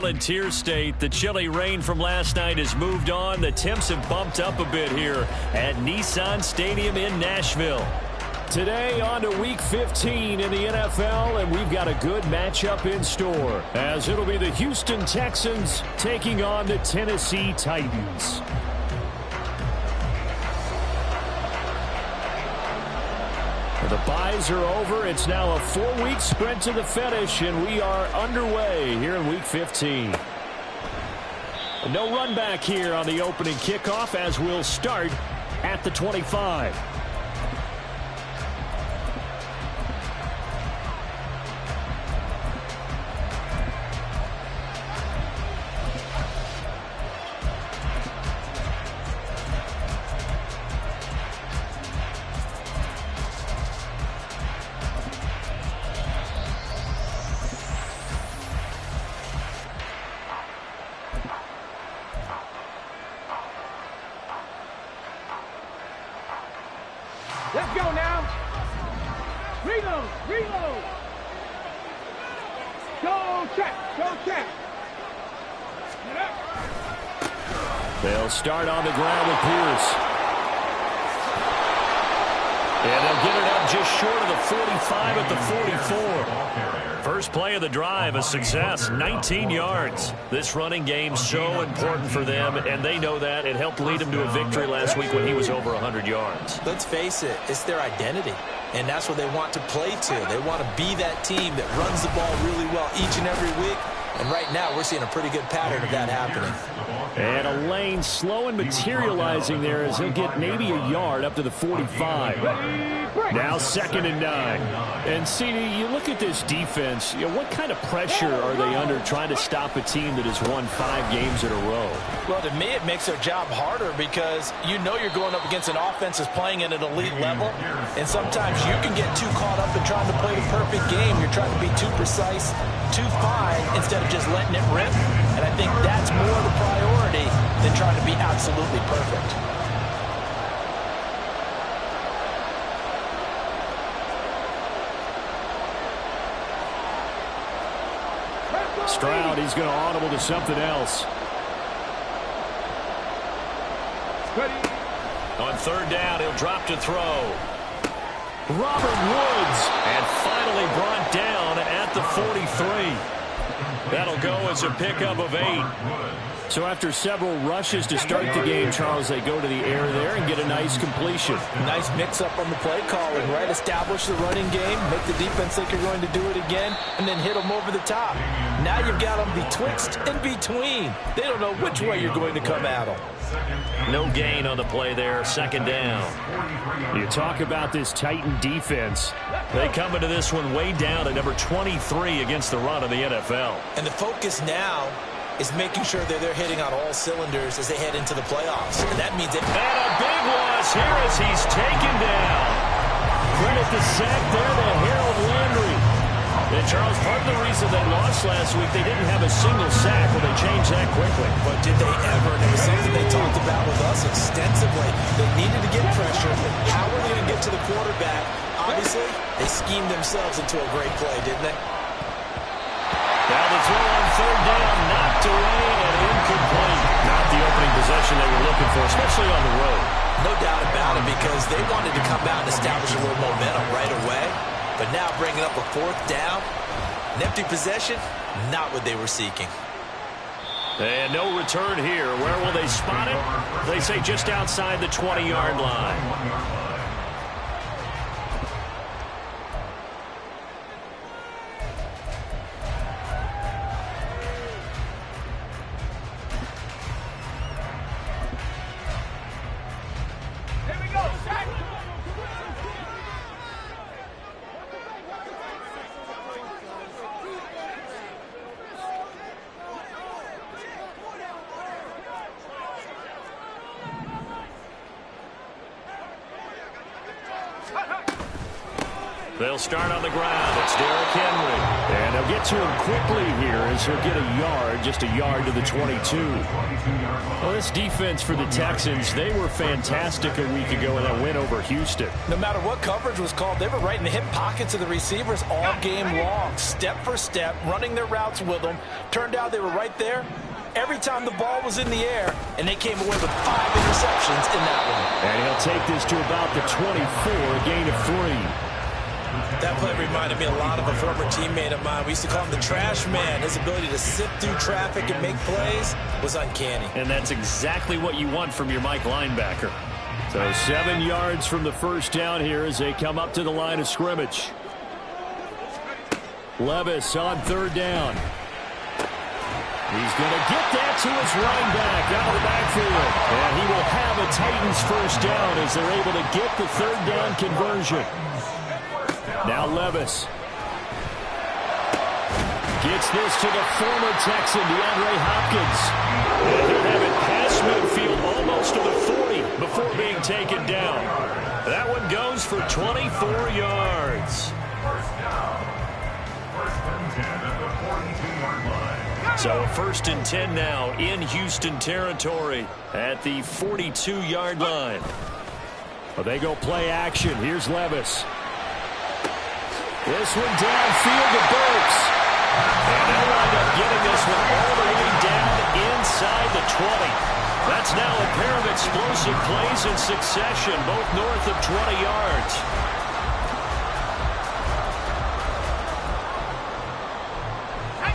Volunteer State, the chilly rain from last night has moved on. The temps have bumped up a bit here at Nissan Stadium in Nashville. Today on to Week 15 in the NFL, and we've got a good matchup in store, as it'll be the Houston Texans taking on the Tennessee Titans. The byes are over. It's now a 4-week sprint to the finish, and we are underway here in Week 15. No run back here on the opening kickoff, as we'll start at the 25. Let's go now. Reload, reload. Go check, go check. They'll start on the ground with Pierce. And they'll get it up just short of the 45 at the 44. First play of the drive, a success, 19 yards. This running game so important for them, and they know that. It helped lead them to a victory last week when he was over 100 yards. Let's face it, it's their identity, and that's what they want to play to. They want to be that team that runs the ball really well each and every week, and right now we're seeing a pretty good pattern of that happening. And a lane slow and materializing there as he'll get maybe a yard up to the 45. Now 2nd and 9. And CD, you look at this defense, what kind of pressure are they under trying to stop a team that has won 5 games in a row? Well, to me, it makes their job harder because you know you're going up against an offense that's playing at an elite level, and sometimes you can get too caught up in trying to play the perfect game. You're trying to be too precise, too fine, instead of just letting it rip. And I think that's more the priority than trying to be absolutely perfect. Stroud, he's going to audible to something else. On 3rd down, he'll drop to throw. Robert Woods, and finally brought down at the 43. That'll go as a pickup of 8. So after several rushes to start the game, Charles, they go to the air there and get a nice completion. Nice mix-up on the play calling, right? Establish the running game, make the defense think you're going to do it again, and then hit them over the top. Now you've got them betwixt and between. They don't know which way you're going to come at them. No gain on the play there, 2nd down. You talk about this Titan defense. They come into this one way down at number 23 against the run of the NFL. And the focus now is making sure that they're hitting on all cylinders as they head into the playoffs. And that means that... And a big loss here as he's taken down. Credit the sack there to Harold Landry. And Charles, part of the reason they lost last week, they didn't have a single sack. Well, they changed that quickly. But did they ever? And it was something they talked about with us extensively. They needed to get pressure. How were they going to get to the quarterback? Obviously, they schemed themselves into a great play, didn't they? Now the throw on 3rd down, knocked away and incomplete. Not the opening possession they were looking for, especially on the road. No doubt about it, because they wanted to come out and establish a little momentum right away. But now bringing up a 4th down, an empty possession, not what they were seeking. And no return here. Where will they spot it? They say just outside the 20-yard line. They'll start on the ground. It's Derrick Henry. And they'll get to him quickly here as he'll get a yard, just a yard to the 22. Well, this defense for the Texans, they were fantastic a week ago in that win over Houston. No matter what coverage was called, they were right in the hip pockets of the receivers all game long, step for step, running their routes with them. Turned out they were right there every time the ball was in the air, and they came away with 5 interceptions in that one. And he'll take this to about the 24, a gain of 3. That play reminded me a lot of a former teammate of mine. We used to call him the trash man. His ability to sift through traffic and make plays was uncanny. And that's exactly what you want from your Mike linebacker. So 7 yards from the first down here as they come up to the line of scrimmage. Levis on 3rd down. He's going to get that to his running back out of the backfield. And he will have a Titans first down as they're able to get the 3rd down conversion. Now Levis gets this to the former Texan, DeAndre Hopkins. And he'll have it past midfield almost to the 40 before being taken down. That one goes for 24 yards. So 1st and 10 now in Houston territory at the 42-yard line. Well, they go play action. Here's Levis. This one downfield to Burks. And they'll wind up getting this one all the way down inside the 20. That's now a pair of explosive plays in succession, both north of 20 yards.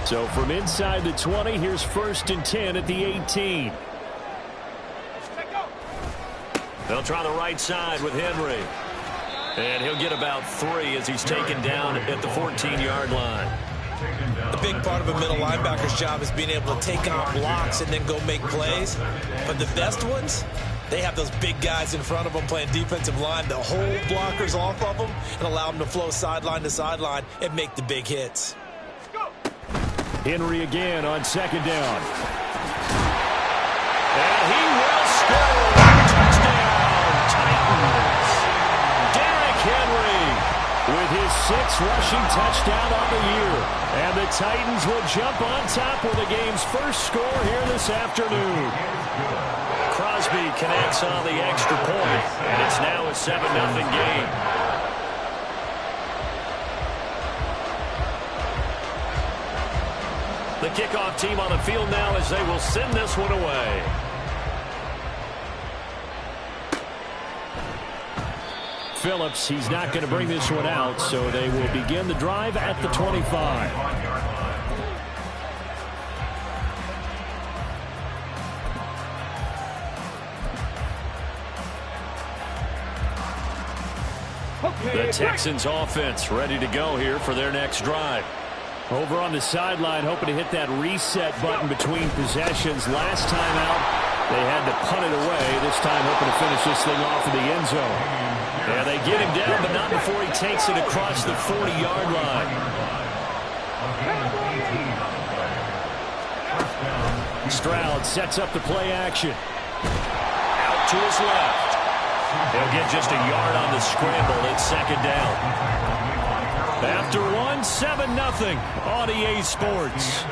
So from inside the 20, here's 1st and 10 at the 18. They'll try the right side with Henry. And he'll get about 3 as he's taken down at the 14-yard line. A big part of a middle linebacker's job is being able to take on blocks and then go make plays. But the best ones, they have those big guys in front of them playing defensive line to hold blockers off of them and allow them to flow sideline to sideline and make the big hits. Henry again on 2nd down. And he will score. Touchdown, Titans. Derrick Henry with his 6th rushing touchdown on the year. And the Titans will jump on top with the game's first score here this afternoon. Crosby connects on the extra point, and it's now a 7-0 game. The kickoff team on the field now as they will send this one away. Phillips, he's not going to bring this one out, so they will begin the drive at the 25. The Texans offense ready to go here for their next drive. Over on the sideline, hoping to hit that reset button between possessions. Last time out, they had to punt it away. This time, hoping to finish this thing off in the end zone. Yeah, they get him down, but not before he takes it across the 40-yard line. Stroud sets up the play action. Out to his left. They'll get just a yard on the scramble. It's 2nd down. After 1, 7-0 on EA Sports.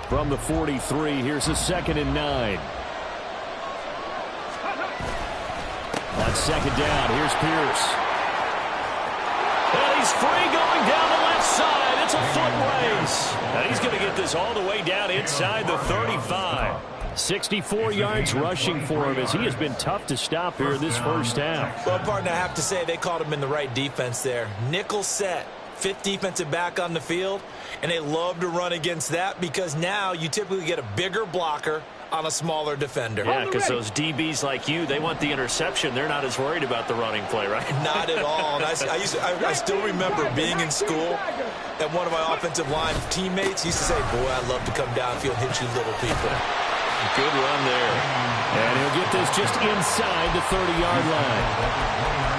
From the 43, here's a 2nd and 9. On 2nd down, here's Pierce. And he's free going down the left side. It's a foot race. And he's going to get this all the way down inside the 35. 64 yards rushing for him as he has been tough to stop here in this first half. Well, partner, I have to say they caught him in the right defense there. Nickel set. 5th defensive back on the field, and they love to run against that because now you typically get a bigger blocker on a smaller defender. Yeah, because those DBs like you, they want the interception. They're not as worried about the running play, right? Not at all. And I still remember being in school, and one of my offensive line teammates used to say, boy, I'd love to come downfield and hit you little people. Good run there. And he'll get this just inside the 30-yard line.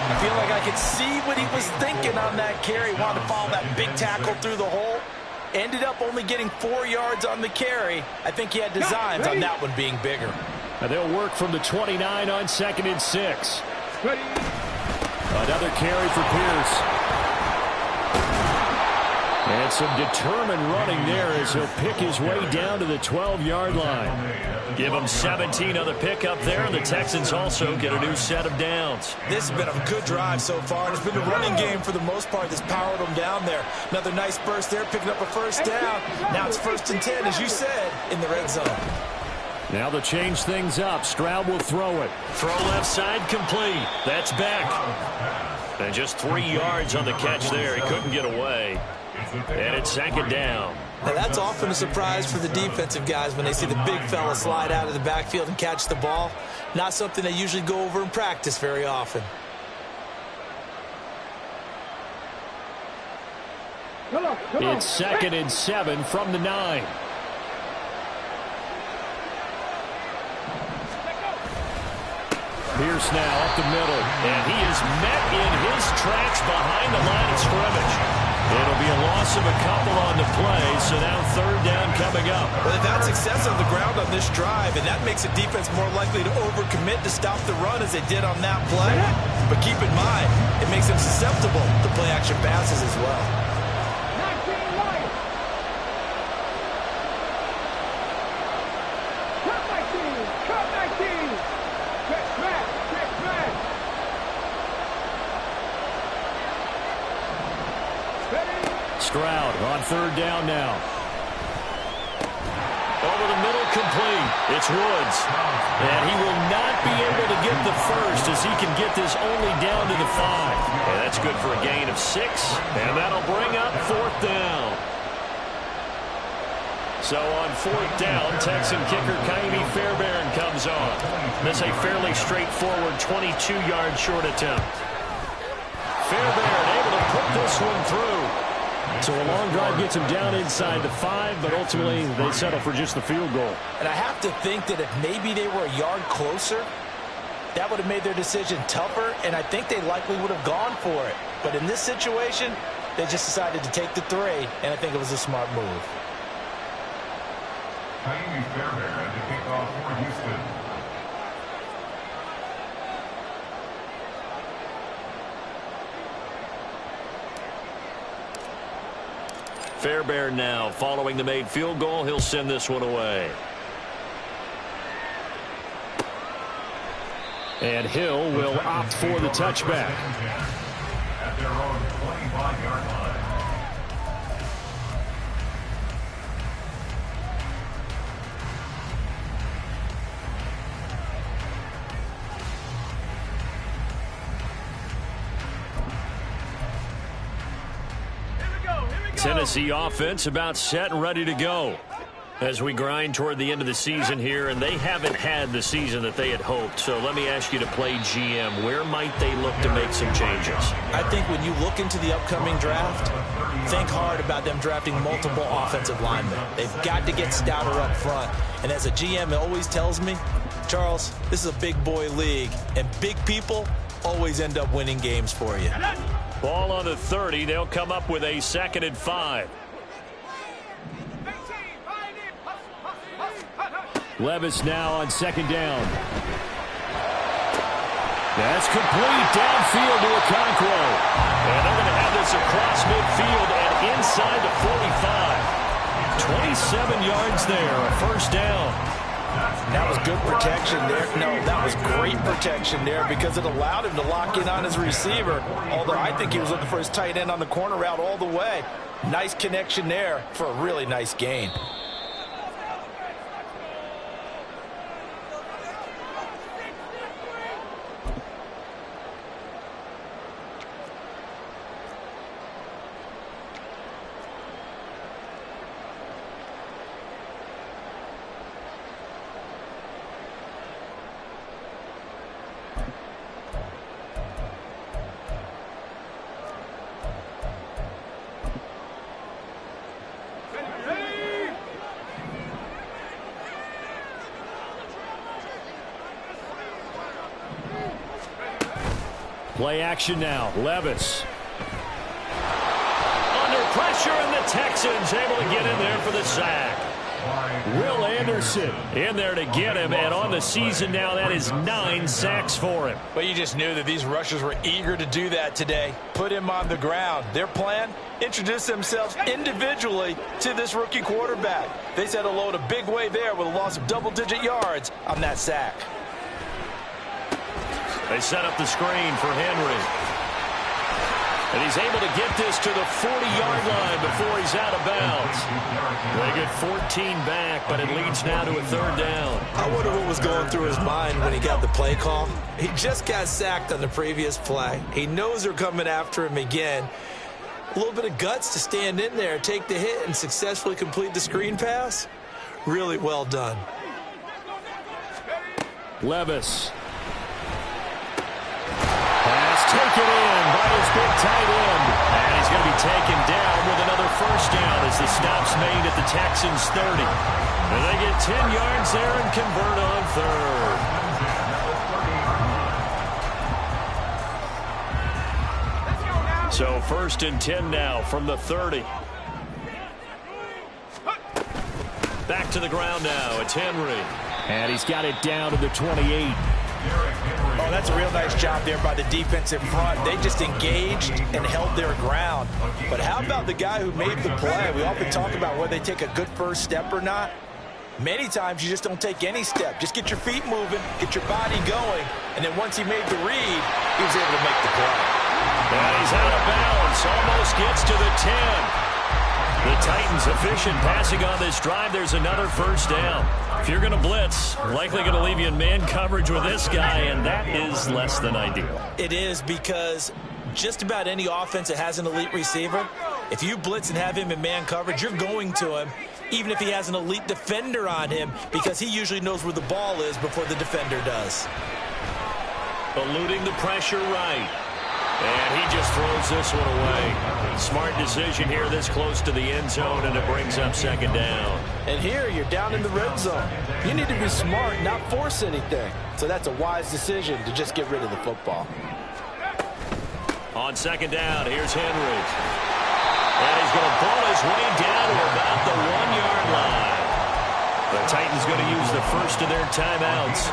I feel like I could see what he was thinking on that carry. Wanted to follow that big tackle through the hole. Ended up only getting 4 yards on the carry. I think he had designs on that one being bigger. And they'll work from the 29 on 2nd and 6. Another carry for Pierce. And some determined running there as he'll pick his way down to the 12-yard line. Give him 17 on the pickup there, and the Texans also get a new set of downs. This has been a good drive so far, and it's been the running game for the most part that's powered them down there. Another nice burst there, picking up a first down. Now it's 1st and 10, as you said, in the red zone. Now they'll change things up. Stroud will throw it. Throw left side complete. That's back. And just 3 yards on the catch there. He couldn't get away. And it's 2nd down. Now that's often a surprise for the defensive guys when they see the big fella slide out of the backfield and catch the ball. Not something they usually go over in practice very often. It's 2nd and 7 from the 9. Pierce now up the middle, and he is met in his tracks behind the line of scrimmage. It'll be a loss of a couple on the play, so now 3rd down coming up. Well, they've had success on the ground on this drive, and that makes a defense more likely to overcommit to stop the run as they did on that play. But keep in mind, it makes them susceptible to play-action passes as well. Stroud on 3rd down now. Over the middle, complete. It's Woods. And he will not be able to get the first as he can get this only down to the 5. And that's good for a gain of 6. And that'll bring up 4th down. So on 4th down, Texan kicker Ka'imi Fairbairn comes on. This a fairly straightforward 22-yard short attempt. Fairbairn able to put this one through. So a long drive gets him down inside the 5, but ultimately they settle for just the field goal. And I have to think that if maybe they were a yard closer, that would have made their decision tougher, and I think they likely would have gone for it. But in this situation, they just decided to take the 3, and I think it was a smart move. Ka'imi Fairbairn to kick off for Houston. Fairbairn now following the made field goal. He'll send this one away. And Hill will opt for the touchback. At their own 25-yard line. Tennessee offense about set and ready to go as we grind toward the end of the season here, and they haven't had the season that they had hoped. So let me ask you to play GM. Where might they look to make some changes? I think when you look into the upcoming draft, think hard about them drafting multiple offensive linemen. They've got to get stouter up front. And as a GM always tells me, Charles, this is a big boy league, and big people always end up winning games for you. Ball on the 30. They'll come up with a 2nd and 5. Levis now on 2nd down. That's complete downfield to Okonkwo. And they're going to have this across midfield and inside the 45. 27 yards there, a 1st down. That was good protection there. No, that was great protection there because it allowed him to lock in on his receiver, although I think he was looking for his tight end on the corner route all the way. Nice connection there for a really nice gain. Play action now. Levis. Under pressure, and the Texans able to get in there for the sack. Will Anderson in there to get him, and on the season now, that is 9 sacks for him. But you just knew that these rushers were eager to do that today. Put him on the ground. Their plan, introduce themselves individually to this rookie quarterback. They said hello in a big way there with a loss of double-digit yards on that sack. They set up the screen for Henry. And he's able to get this to the 40-yard line before he's out of bounds. They get 14 back, but it leads now to a 3rd down. I wonder what was going through his mind when he got the play call. He just got sacked on the previous play. He knows they're coming after him again. A little bit of guts to stand in there, take the hit, and successfully complete the screen pass. Really well done. Levis. Taken in by his big tight end. And he's going to be taken down with another 1st down as the stop's made at the Texans' 30. And they get 10 yards there and convert on 3rd. So 1st and 10 now from the 30. Back to the ground now. It's Henry. And he's got it down to the 28. Oh, that's a real nice job there by the defense in front. They just engaged and held their ground. But how about the guy who made the play? We often talk about whether they take a good first step or not. Many times you just don't take any step. Just get your feet moving, get your body going, and then once he made the read, he was able to make the play. And he's out of bounds, almost gets to the 10. The Titans efficient passing on this drive. There's another 1st down. If you're going to blitz, likely going to leave you in man coverage with this guy, and that is less than ideal. It is, because just about any offense that has an elite receiver, if you blitz and have him in man coverage, you're going to him, even if he has an elite defender on him, because he usually knows where the ball is before the defender does. Eluding the pressure right. And he just throws this one away. Smart decision here this close to the end zone, and it brings up 2nd down. And here you're down in the red zone. You need to be smart, not force anything. So that's a wise decision to just get rid of the football. On 2nd down, here's Henry. And he's going to pull his way down to about the 1-yard line. The Titans going to use the first of their timeouts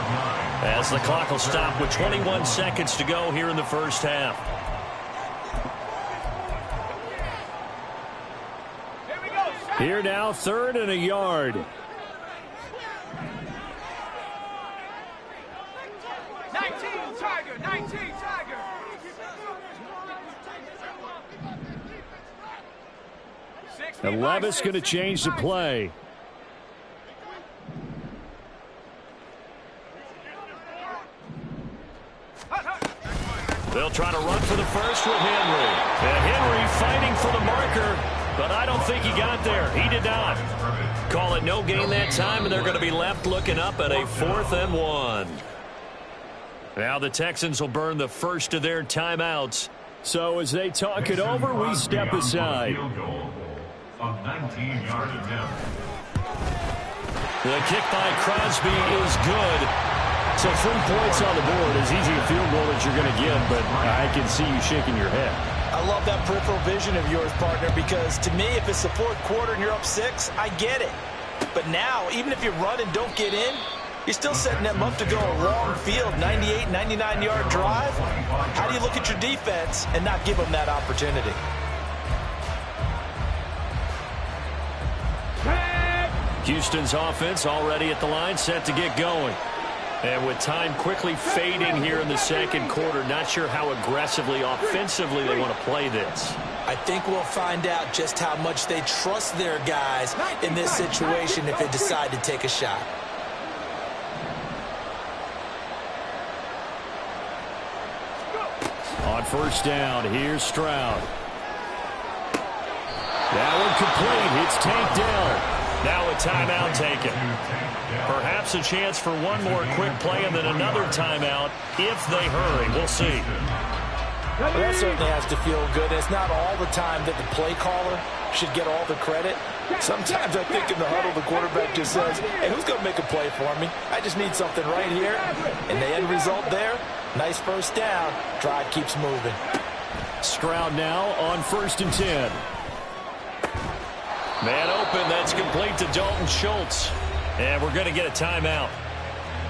as the clock will stop with 21 seconds to go here in the 1st half. Here now, 3rd and a yard. 19 Tiger, 19 Tiger. And Levis going to change the play. They'll try to run for the first with Henry. And Henry fighting for the marker, but I don't think he got there. He did not. Call it no gain that time, and they're going to be left looking up at a 4th and 1. Now the Texans will burn the first of their timeouts. So as they talk it over, we step aside. The kick by Crosby is good. So 3 points on the board, as easy a field goal as you're going to get, but I can see you shaking your head. I love that peripheral vision of yours, partner, because to me, if it's the 4th quarter and you're up 6, I get it. But now, even if you run and don't get in, you're still setting them up to go a long field, 98, 99-yard drive. How do you look at your defense and not give them that opportunity? Houston's offense already at the line, set to get going. And with time quickly fading here in the 2nd quarter, not sure how aggressively, offensively they want to play this. I think we'll find out just how much they trust their guys in this situation if they decide to take a shot. On 1st down, here's Stroud. That one complete. It's Tank Dell. Now a timeout taken. Perhaps a chance for one more quick play and then another timeout if they hurry. We'll see. Well, that certainly has to feel good. It's not all the time that the play caller should get all the credit. Sometimes I think in the huddle, the quarterback just says, hey, who's going to make a play for me? I just need something right here. And the end result there, nice first down. Drive keeps moving. Stroud now on 1st and 10. Man open, that's complete to Dalton Schultz. And we're going to get a timeout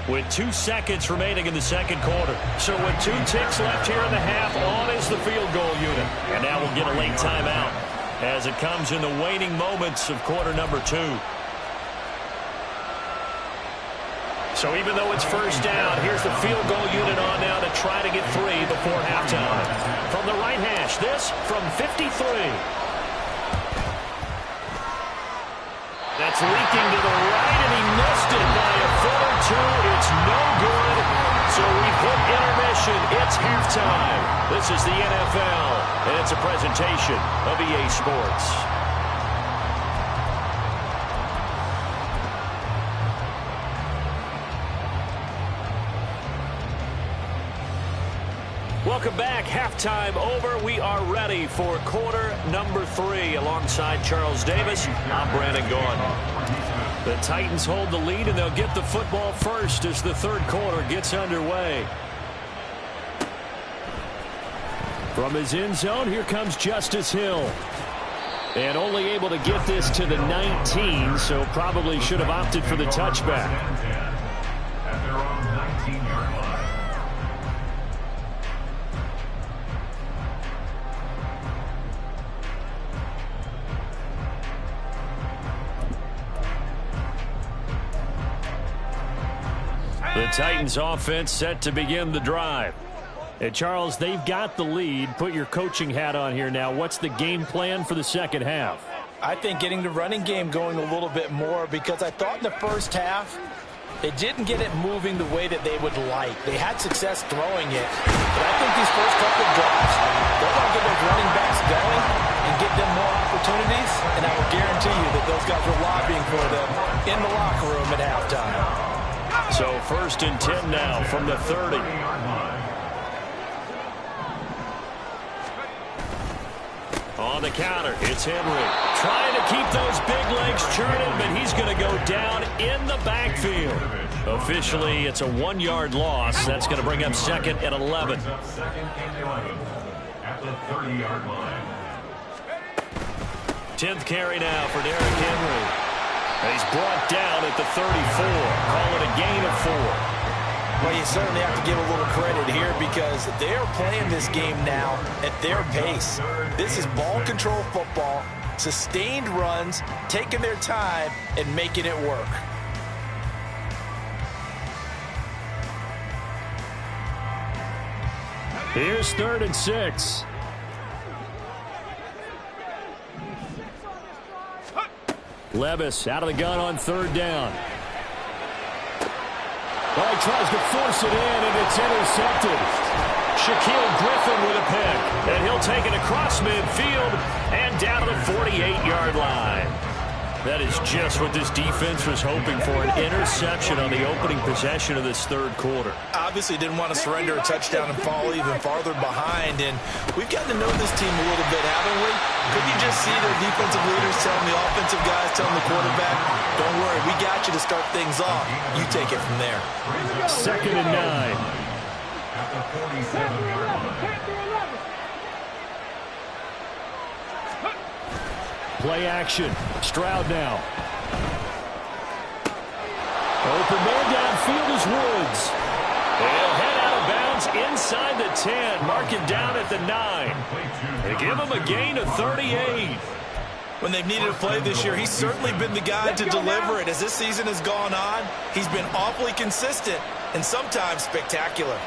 with 2 seconds remaining in the second quarter. So with 2 ticks left here in the half, on is the field goal unit. And now we'll get a late timeout as it comes in the waning moments of quarter number 2. So even though it's first down, here's the field goal unit on now to try to get 3 before halftime. From the right hash, this from 53. That's leaking to the right, and he missed it by a foot or 2. It's no good. So we've hit intermission. It's halftime. This is the NFL, and it's a presentation of EA Sports. Welcome back. Halftime over. We are ready for quarter number 3. Alongside Charles Davis, I'm Brandon Gaudin. The Titans hold the lead, and they'll get the football first as the third quarter gets underway. From his end zone, here comes Justice Hill. And only able to get this to the 19, so probably should have opted for the touchback. At their own 19-yard line. The Titans offense set to begin the drive. And Charles, they've got the lead. Put your coaching hat on here now. What's the game plan for the second half? I think getting the running game going a little bit more, because I thought in the first half they didn't get it moving the way that they would like. They had success throwing it. But I think these first couple of drives, they're going to get those running backs going and get them more opportunities. And I will guarantee you that those guys were lobbying for them in the locker room at halftime. So 1st and 10 now from the 30. On the counter, it's Henry. Trying to keep those big legs churning, but he's going to go down in the backfield. Officially, it's a 1-yard loss. That's going to bring up 2nd and 11. Second and 11 at the 30-yard line. 10th carry now for Derrick Henry. He's brought down at the 34. Call it a gain of 4. Well, you certainly have to give a little credit here, because they're playing this game now at their pace. This is ball control football, sustained runs, taking their time, and making it work. Here's 3rd and 6. Levis out of the gun on 3rd down. Well, he tries to force it in, and it's intercepted. Shaquille Griffin with a pick, and he'll take it across midfield and down to the 48-yard line. That is just what this defense was hoping for, an interception on the opening possession of this third quarter. Obviously didn't want to surrender a touchdown and fall even farther behind, and we've gotten to know this team a little bit, haven't we? Could you just see their defensive leaders telling the offensive guys, telling the quarterback, don't worry, we got you to start things off. You take it from there. 2nd and 9. At the 47-yard line. Play action. Stroud now. Open man downfield is Woods. They'll head out of bounds inside the 10. Mark it down at the 9. They give him a gain of 38. When they've needed a play this year, he's certainly been the guy to deliver it. As this season has gone on, he's been awfully consistent and sometimes spectacular.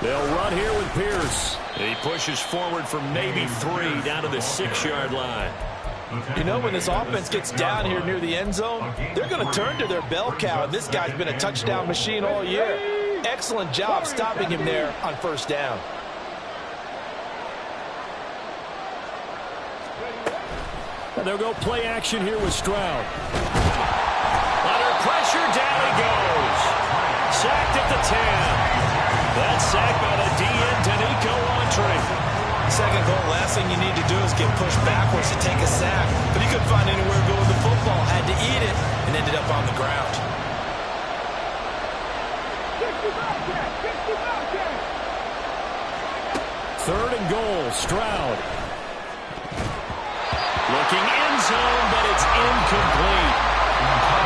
They'll run here with Pierce. He pushes forward for maybe 3 down to the 6-yard line. You know, when this offense gets down here near the end zone, they're going to turn to their bell cow, and this guy's been a touchdown machine all year. Excellent job stopping him there on first down. And they'll go play action here with Stroud. Under pressure, down he goes. Sacked at the 10. That's sacked by the D-end On second goal, last thing you need to do is get pushed backwards to take a sack. But he couldn't find anywhere to go with the football, had to eat it, and ended up on the ground. Third and goal, Stroud. Looking end zone, but it's incomplete.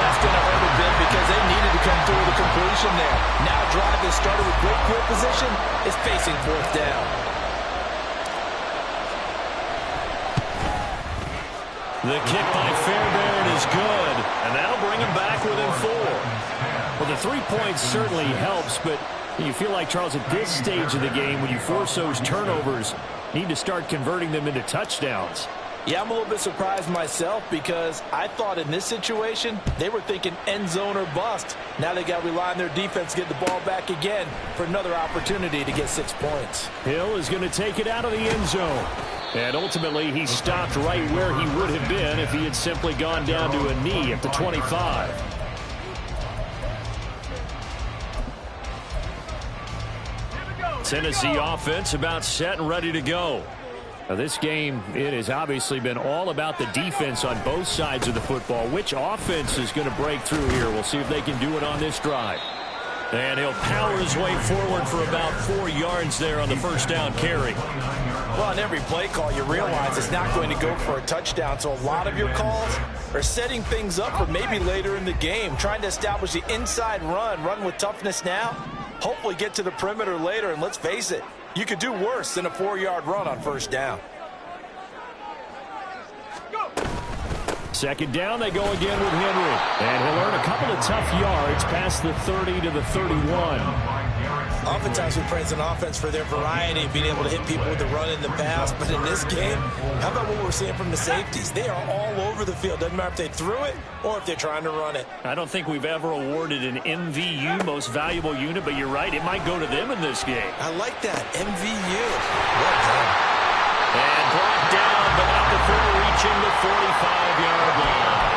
That's going to hurt a bit because they needed to come through the completion there. Now a drive that started with great field position is facing fourth down. The kick by Fairbairn is good, and that'll bring him back within 4. Well, the 3 points certainly helps, but you feel like, Charles, at this stage of the game, when you force those turnovers, need to start converting them into touchdowns. Yeah, I'm a little bit surprised myself because I thought in this situation they were thinking end zone or bust. Now they got to rely on their defense to get the ball back again for another opportunity to get 6 points. Hill is going to take it out of the end zone. And ultimately, he stopped right where he would have been if he had simply gone down to a knee at the 25. Tennessee offense about set and ready to go. Now this game, it has obviously been all about the defense on both sides of the football. Which offense is going to break through here? We'll see if they can do it on this drive. And he'll power his way forward for about 4 yards there on the first down carry. Well, on every play call, you realize it's not going to go for a touchdown. So a lot of your calls are setting things up for maybe later in the game, trying to establish the inside run with toughness now, hopefully get to the perimeter later. And let's face it, you could do worse than a 4-yard run on first down. Second down, they go again with Henry. And he'll earn a couple of tough yards past the 30 to the 31. Oftentimes we praise an offense for their variety, being able to hit people with the run in the pass. But in this game, how about what we're seeing from the safeties? They are all over the field. Doesn't matter if they threw it or if they're trying to run it. I don't think we've ever awarded an MVU, most valuable unit, but you're right, it might go to them in this game. I like that, MVU. Well done. And brought down, but not before reaching the 45-yard line.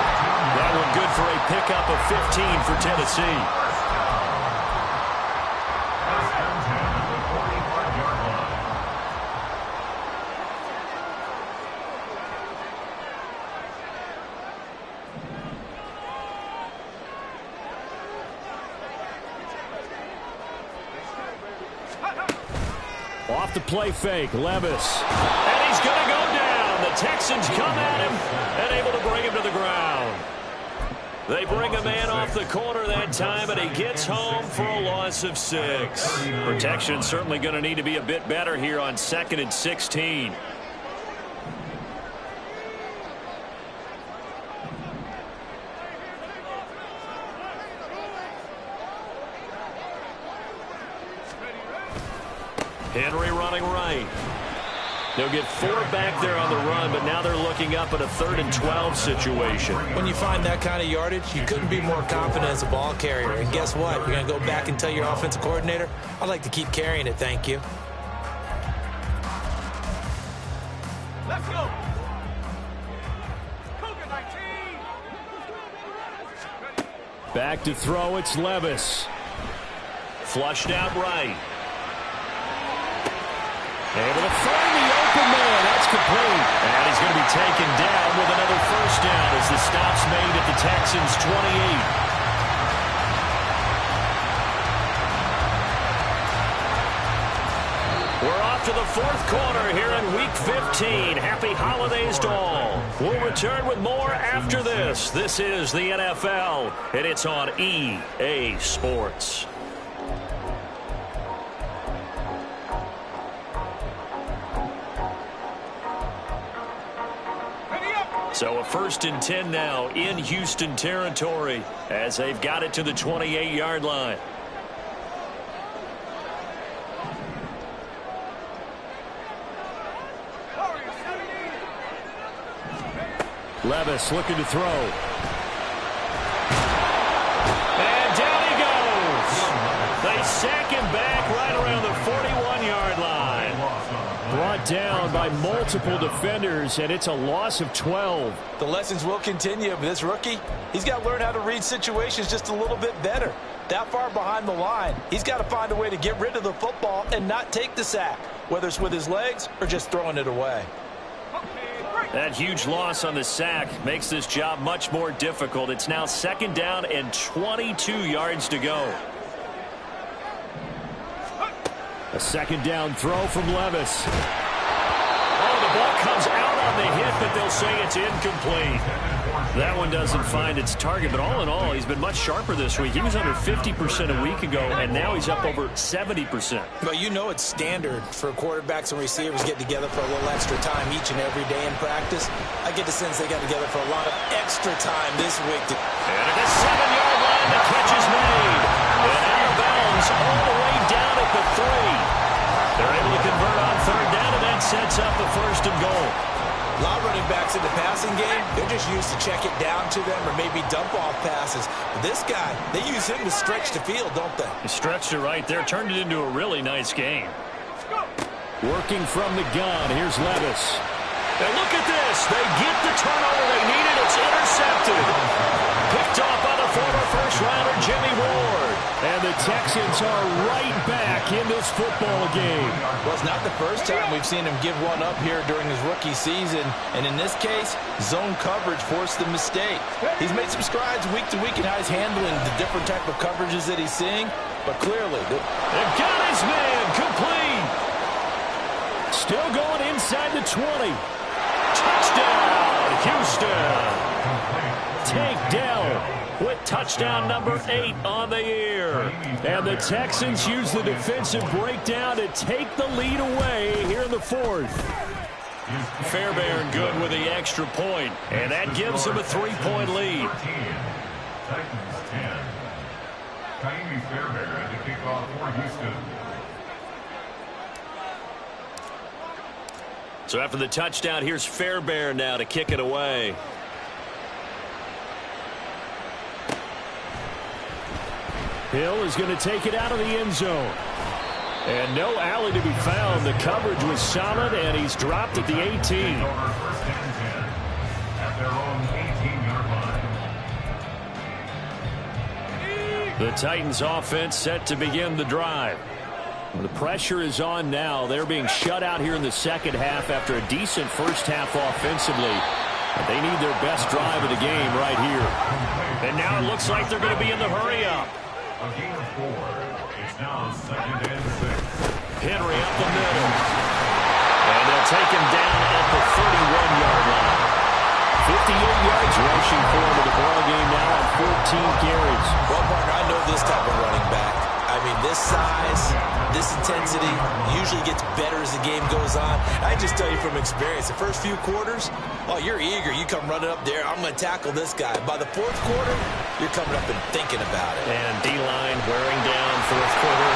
That one good for a pickup of 15 for Tennessee. Off the play fake, Levis. And he's going to go down. The Texans come at him and able to bring him to the ground. They bring a man off the corner that time, and he gets home for a loss of 6. Protection certainly going to need to be a bit better here on 2nd and 16. Henry running right. They'll get 4 back there on the run, but now they're looking up at a 3rd and 12 situation. When you find that kind of yardage, you couldn't be more confident as a ball carrier. And guess what? You're going to go back and tell your offensive coordinator, I'd like to keep carrying it, thank you. Let's go. Cougar 19. Back to throw, it's Levis. Flushed out right. Able to find the open man. That's complete. And he's going to be taken down with another first down as the stop's made at the Texans' 28. We're off to the 4th quarter here in Week 15. Happy holidays to all. We'll return with more after this. This is the NFL, and it's on EA Sports. So a 1st and 10 now in Houston territory as they've got it to the 28-yard line. Levis looking to throw. And down he goes. They sack him back right around the 41-yard line. Brought down by multiple defenders, and it's a loss of 12. The lessons will continue, but this rookie, he's got to learn how to read situations just a little bit better. That far behind the line, he's got to find a way to get rid of the football and not take the sack. whether it's with his legs or just throwing it away. That huge loss on the sack makes this job much more difficult. It's now 2nd down and 22 yards to go. A 2nd down throw from Levis. Oh, the ball comes out on the hit, but they'll say it's incomplete. That one doesn't find its target, but all in all, he's been much sharper this week. He was under 50% a week ago, and now he's up over 70%. But you know it's standard for quarterbacks and receivers get together for a little extra time each and every day in practice. I get the sense they got together for a lot of extra time this week. And at the 7-yard line, the catch is made. And out of bounds all the way down at the 3. They're able to convert on 3rd down, and that sets up the 1st and goal. A lot of running backs in the passing game, they're just used to check it down to them or maybe dump off passes. But this guy, they use him to stretch the field, don't they? He stretched it right there, turned it into a really nice game. Working from the gun, here's Levis. And look at this. They get the turnover they needed. It's intercepted. Picked off by the former first-rounder Jimmy Ward. And the Texans are right back in this football game. Well, it's not the first time we've seen him give one up here during his rookie season. And in this case, zone coverage forced the mistake. He's made some strides week to week in how he's handling the different type of coverages that he's seeing. But clearly, they've got his man complete. Still going inside the 20. Touchdown, Houston. Takedown with touchdown number 8 on the year. And the Texans use the defensive breakdown to take the lead away here in the 4th. Fairbairn good with the extra point, and that gives him a 3-point lead. Titans 10. Ka'imi Fairbairn to kick off for Houston. So after the touchdown, here's Fairbairn now to kick it away. Hill is going to take it out of the end zone. And no alley to be found. The coverage was solid, and he's dropped at the 18. First and 10 at their own 18-yard line. The Titans offense set to begin the drive. The pressure is on now. They're being shut out here in the second half after a decent first half offensively. But they need their best drive of the game right here. And now it looks like they're going to be in the hurry-up. A gain of 4. It's now 2nd and 6. Henry up the middle. And they'll take him down at the 31-yard line. 58 yards rushing for him in the ball game now on 14 carries. Well, partner, I know this type of running back. I mean, this size, this intensity usually gets better as the game goes on. I just tell you from experience, the first few quarters, oh, you're eager. You come running up there, I'm going to tackle this guy. By the 4th quarter, you're coming up and thinking about it. And D-line wearing down 4th quarter.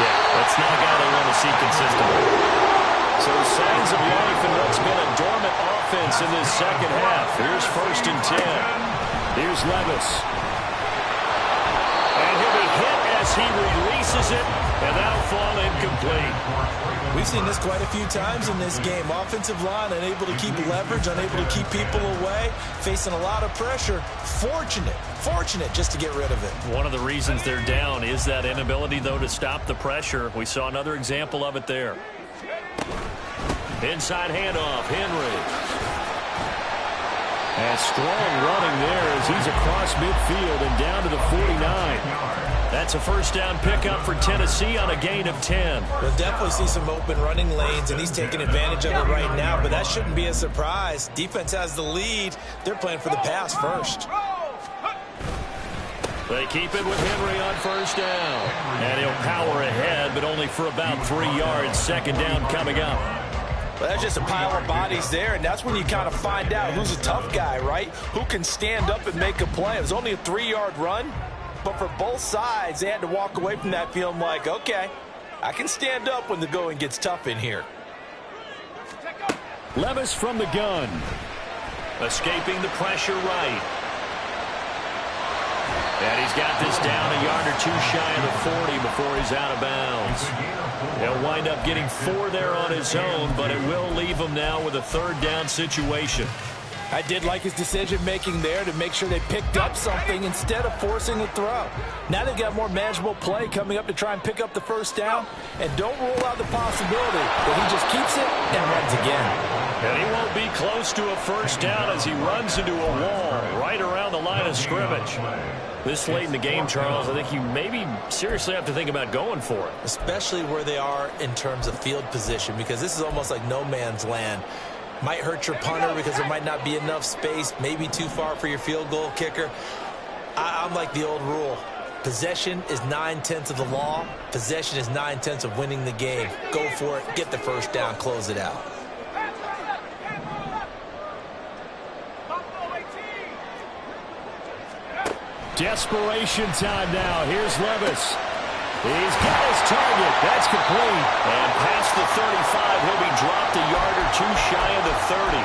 Yeah, that's not a guy they want to see consistently. So signs of life in what's been a dormant offense in this second half. Here's 1st and 10. Here's Levis. And he'll be hit as he releases it, and that'll fall incomplete. We've seen this quite a few times in this game. Offensive line unable to keep leverage, unable to keep people away, facing a lot of pressure. Fortunate just to get rid of it. One of the reasons they're down is that inability, though, to stop the pressure. We saw another example of it there. Inside handoff, Henry. And strong running there as he's across midfield and down to the 49. That's a first down pickup for Tennessee on a gain of 10. We'll definitely see some open running lanes, and he's taking advantage of it right now, but that shouldn't be a surprise. Defense has the lead. They're playing for the pass first. They keep it with Henry on first down. And he'll power ahead, but only for about 3 yards. 2nd down coming up. Well, that's just a pile of bodies there, and that's when you kind of find out who's a tough guy, right? Who can stand up and make a play. It was only a 3-yard run, but for both sides, they had to walk away from that feeling like, okay, I can stand up when the going gets tough in here. Levis from the gun. Escaping the pressure right. And he's got this down a yard or 2 shy of the 40 before he's out of bounds. He'll wind up getting 4 there on his own, but it will leave him now with a 3rd down situation. I did like his decision-making there to make sure they picked up something instead of forcing a throw. Now they've got more manageable play coming up to try and pick up the first down. And don't rule out the possibility that he just keeps it and runs again. And he won't be close to a first down as he runs into a wall right around the line of scrimmage. This late in the game, Charles, I think you maybe seriously have to think about going for it. Especially where they are in terms of field position, because this is almost like no man's land. Might hurt your punter because there might not be enough space, maybe too far for your field goal kicker. I'm like the old rule. Possession is 9/10 of the law. Possession is 9/10 of winning the game. Go for it, get the first down, close it out. Desperation time now. Here's Levis. He's got his target. That's complete. And past the 35, he'll be dropped a yard or two shy of the 30.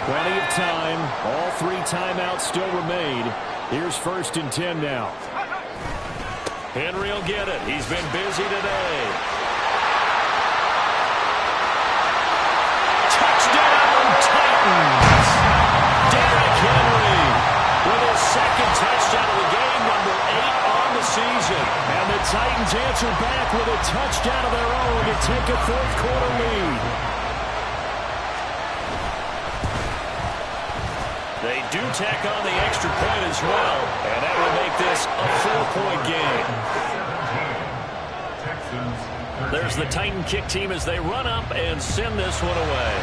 Plenty of time. All 3 timeouts still remain. Here's 1st and 10 now. Henry will get it. He's been busy today. Touchdown, Titans! Derrick Henry with his 2nd touchdown of the game, number 8 on the season. And the Titans answer back with a touchdown of their own to take a 4th quarter lead. They do tack on the extra point as well, and that will make this a 4-point game. There's the Titan kick team as they run up and send this one away.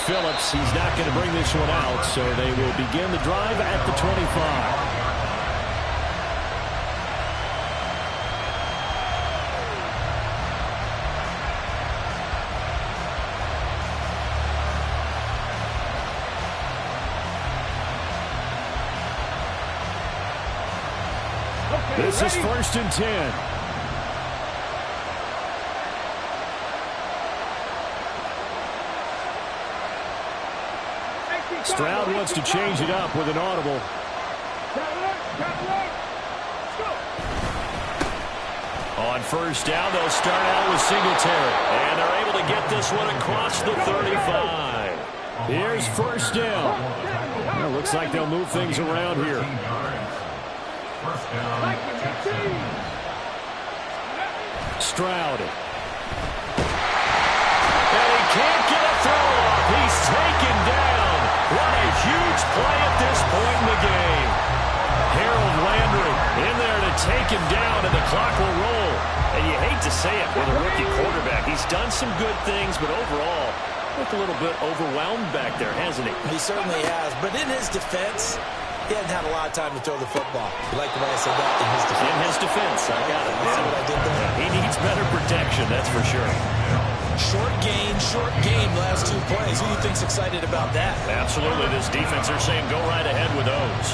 Phillips, he's not going to bring this one out, so they will begin the drive at the 25. This is 1st and 10. Stroud wants to change it up with an audible. On 1st down, they'll start out with Singletary. And they're able to get this one across the 35. Here's 1st down. Well, looks like they'll move things around here. Stroud. And he can't get a throw off. He's taken down. What a huge play at this point in the game. Harold Landry in there to take him down, and the clock will roll. And you hate to say it with a rookie quarterback. He's done some good things, but overall, looked a little bit overwhelmed back there, hasn't he? He certainly has. But in his defense, he hasn't had a lot of time to throw the football. You like the way I said that? In his defense. In his defense. I got it. See what I did there? Yeah, he needs better protection, that's for sure. Short game, last 2 plays. Who do you think's excited about that? Absolutely. This defense, they're saying go right ahead with those.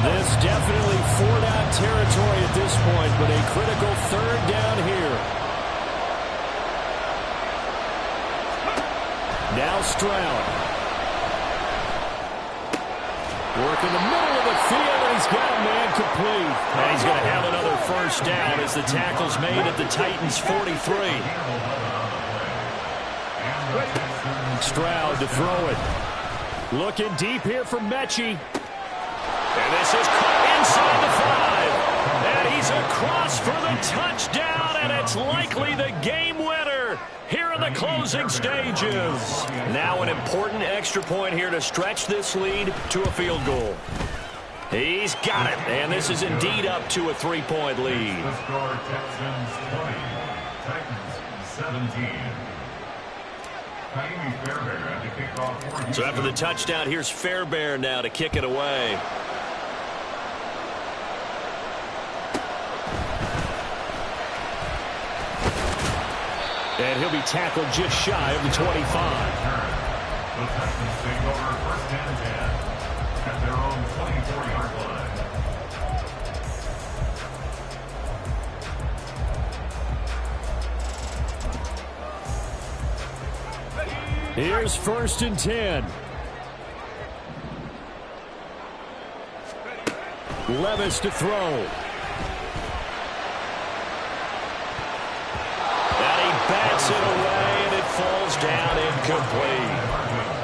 This definitely 4-down territory at this point, but a critical 3rd down here. Now Stroud. Work in the middle of the field, and he's got a man complete. And he's going to have another 1st down as the tackle's made at the Titans' 43. Stroud to throw it. Looking deep here for Mechie. And this is caught inside the 5. And he's across for the touchdown, and it's likely the game winner here in the closing stages. Now an important extra point here to stretch this lead to a field goal. He's got it, and this is indeed up to a 3-point lead. The score, Texans 20, Titans 17. Kaimi Fairbairn at the kickoff. So after the touchdown, here's Fairbairn now to kick it away. And he'll be tackled just shy of the 25. The Titans take over 1st and 10 at their own 24-yard line. Here's 1st and 10. Levis to throw. And he bats it away, and it falls down incomplete.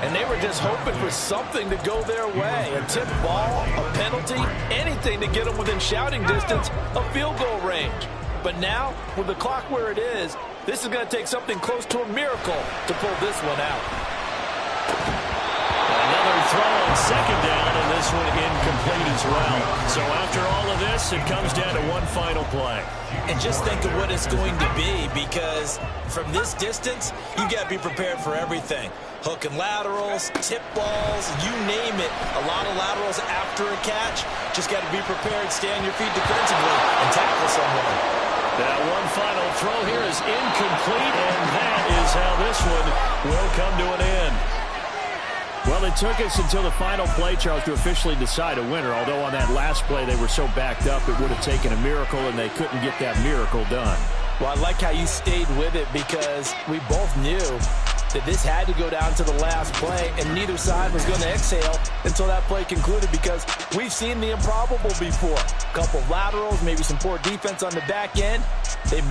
And they were just hoping for something to go their way. A tip ball, a penalty, anything to get them within shouting distance of field goal range. But now, with the clock where it is, this is going to take something close to a miracle to pull this one out. Another throw on second down, and this one incomplete as well. So after all of this, it comes down to one final play. And just think of what it's going to be, because from this distance, you got to be prepared for everything. Hook and laterals, tip balls, you name it. A lot of laterals after a catch. Just got to be prepared, stay on your feet defensively, and tackle someone. That one final throw here is incomplete, and that is how this one will come to an end. Well, it took us until the final play, Charles, to officially decide a winner. Although on that last play they were so backed up, it would have taken a miracle, and they couldn't get that miracle done. Well, I like how you stayed with it, because we both knew that this had to go down to the last play, and neither side was going to exhale until that play concluded, because we've seen the improbable before. A couple of laterals, maybe some poor defense on the back end. They might